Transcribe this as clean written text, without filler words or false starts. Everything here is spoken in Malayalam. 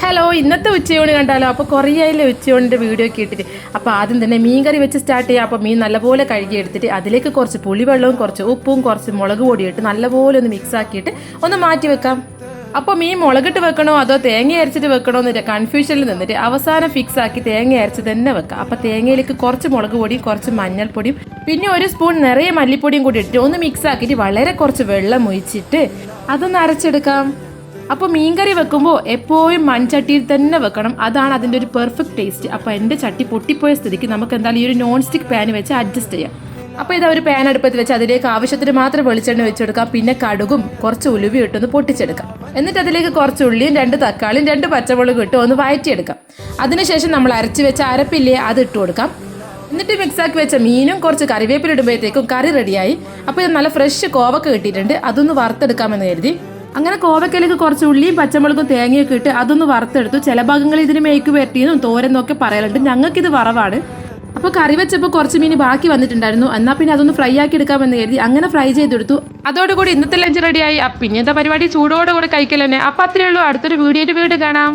ഹലോ, ഇന്നത്തെ ഉച്ചയൂണ് കണ്ടാലോ? അപ്പോൾ കുറേയായില്ലേ ഉച്ചയൂണിൻ്റെ വീഡിയോ ഒക്കെ ഇട്ടിട്ട്. അപ്പോൾ ആദ്യം തന്നെ മീൻ കറി വെച്ച് സ്റ്റാർട്ട് ചെയ്യാം. അപ്പോൾ മീൻ നല്ലപോലെ കഴുകി എടുത്തിട്ട് അതിലേക്ക് കുറച്ച് പുളിവെള്ളവും കുറച്ച് ഉപ്പും കുറച്ച് മുളക് പൊടിയും ഇട്ട് നല്ലപോലെ ഒന്ന് മിക്സ് ആക്കിയിട്ട് ഒന്ന് മാറ്റി വെക്കാം. അപ്പോൾ മീൻ മുളകിട്ട് വെക്കണോ അതോ തേങ്ങ അരച്ചിട്ട് വെക്കണോ എന്നൊരു കൺഫ്യൂഷനിൽ നിന്നിട്ട് അവസാനം ഫിക്സ് ആക്കി തേങ്ങ അരച്ച് തന്നെ വെക്കാം. അപ്പോൾ തേങ്ങയിലേക്ക് കുറച്ച് മുളക് പൊടിയും കുറച്ച് മഞ്ഞൾപ്പൊടിയും പിന്നെ ഒരു സ്പൂൺ നിറയെ മല്ലിപ്പൊടിയും കൂടി ഇട്ടിട്ട് ഒന്ന് മിക്സ് ആക്കിയിട്ട് വളരെ കുറച്ച് വെള്ളം ഒഴിച്ചിട്ട് അതൊന്ന് അരച്ചെടുക്കാം. അപ്പോൾ മീൻകറി വെക്കുമ്പോൾ എപ്പോഴും മൺചട്ടിയിൽ തന്നെ വെക്കണം, അതാണ് അതിൻ്റെ ഒരു പെർഫെക്റ്റ് ടേസ്റ്റ്. അപ്പോൾ എൻ്റെ ചട്ടി പൊട്ടിപ്പോയ സ്ഥിതിക്ക് നമുക്ക് എന്തായാലും ഈ ഒരു നോൺ സ്റ്റിക്ക് പാൻ വെച്ച് അഡ്ജസ്റ്റ് ചെയ്യാം. അപ്പോൾ ഇതാ ഒരു പാൻ അടുപ്പത്ത് വെച്ച് അതിലേക്ക് ആവശ്യത്തിന് മാത്രം വെളിച്ചെണ്ണ വെച്ചെടുക്കാം. പിന്നെ കടുകും കുറച്ച് ഉലുവയും ഇട്ടൊന്ന് പൊട്ടിച്ചെടുക്കാം. എന്നിട്ട് അതിലേക്ക് കുറച്ച് ഉള്ളിയും 2 തക്കാളിയും 2 പച്ചമുളകും ഇട്ട് ഒന്ന് വഴറ്റിയെടുക്കാം. അതിനുശേഷം നമ്മൾ അരച്ച് വെച്ച അരപ്പില്ലേ അത് ഇട്ട് കൊടുക്കാം. എന്നിട്ട് മിക്സാക്കി വെച്ച മീനും കുറച്ച് കറിവേപ്പില ഇടുമ്പോഴത്തേക്കും കറി റെഡിയായി. അപ്പോൾ ഇത് നല്ല ഫ്രഷ് കോവക്ക കിട്ടിയിട്ടുണ്ട്, അതൊന്ന് വറുത്തെടുക്കാമെന്ന് കരുതി അങ്ങനെ കോവക്കയിലേക്ക് കുറച്ച് ഉള്ളിയും പച്ചമുളകും തേങ്ങയൊക്കെ ഇട്ട് അതൊന്ന് വറുത്തെടുത്തു. ചില ഭാഗങ്ങളിൽ ഇതിന് മേക്ക് വരട്ടിയെന്നും തോരെന്നൊക്കെ പറയലുണ്ട്, ഞങ്ങൾക്കിത് വറവാണ്. അപ്പോൾ കറി വെച്ചപ്പോൾ കുറച്ച് മീൻ ബാക്കി വന്നിട്ടുണ്ടായിരുന്നു, എന്നാൽ പിന്നെ അതൊന്ന് ഫ്രൈ ആക്കി എടുക്കാമെന്ന് കരുതി അങ്ങനെ ഫ്രൈ ചെയ്തെടുത്തു. അതോടുകൂടി ഇന്നത്തെ ലഞ്ച് റെഡിയായി. പിന്നെ എന്താ പരിപാടി, ചൂടോടുകൂടി കഴിക്കൽ തന്നെ. അപ്പോൾ അത്രയേ ഉള്ളൂ. അടുത്തൊരു വീഡിയോ കാണാം.